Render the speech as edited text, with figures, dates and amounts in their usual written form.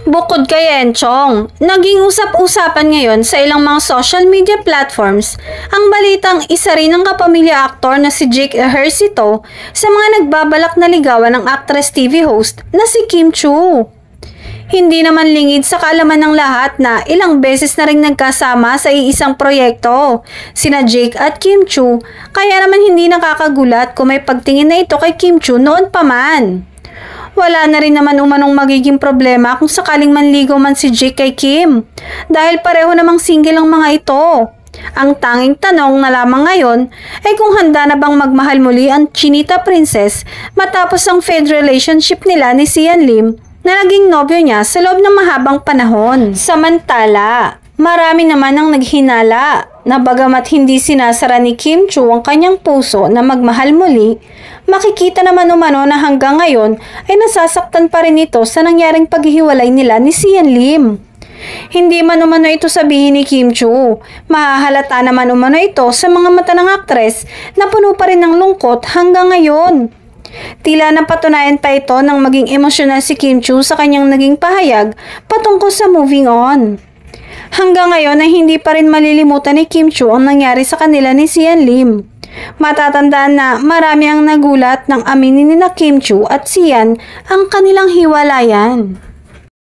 Bukod kay Enchong, naging usap-usapan ngayon sa ilang mga social media platforms ang balitang isa rin ng kapamilya aktor na si Jake Ejercito sa mga nagbabalak na ligawan ng actress TV host na si Kim Chiu. Hindi naman lingid sa kaalaman ng lahat na ilang beses na rin nagkasama sa iisang proyekto, sina Jake at Kim Chiu, kaya naman hindi nakakagulat kung may pagtingin na ito kay Kim Chiu noon pa man. Wala na rin naman umanong magiging problema kung sakaling manligaw man si Jake kay Kim, dahil pareho namang single ang mga ito. Ang tanging tanong na lamang ngayon ay kung handa na bang magmahal muli ang Chinita Princess matapos ang failed relationship nila ni Sian Lim na naging nobyo niya sa loob ng mahabang panahon. Samantala, marami naman ang naghinala na bagamat hindi sinasara ni Kim Chiu ang kanyang puso na magmahal muli, makikita naman umano na hanggang ngayon ay nasasaktan pa rin ito sa nangyaring paghihiwalay nila ni Sian Lim. Hindi man umano ito sabihin ni Kim Chiu, mahahalata naman umano ito sa mga mata ng aktres na puno pa rin ng lungkot hanggang ngayon. Tila napatunayan pa ito nang maging emosyonal si Kim Chiu sa kanyang naging pahayag patungkol sa Moving On. Hanggang ngayon ay hindi pa rin malilimutan ni Kim Chiu ang nangyari sa kanila ni Sian Lim. Matatandaan na marami ang nagulat nang aminin ni Kim Chiu at Sian ang kanilang hiwalayan.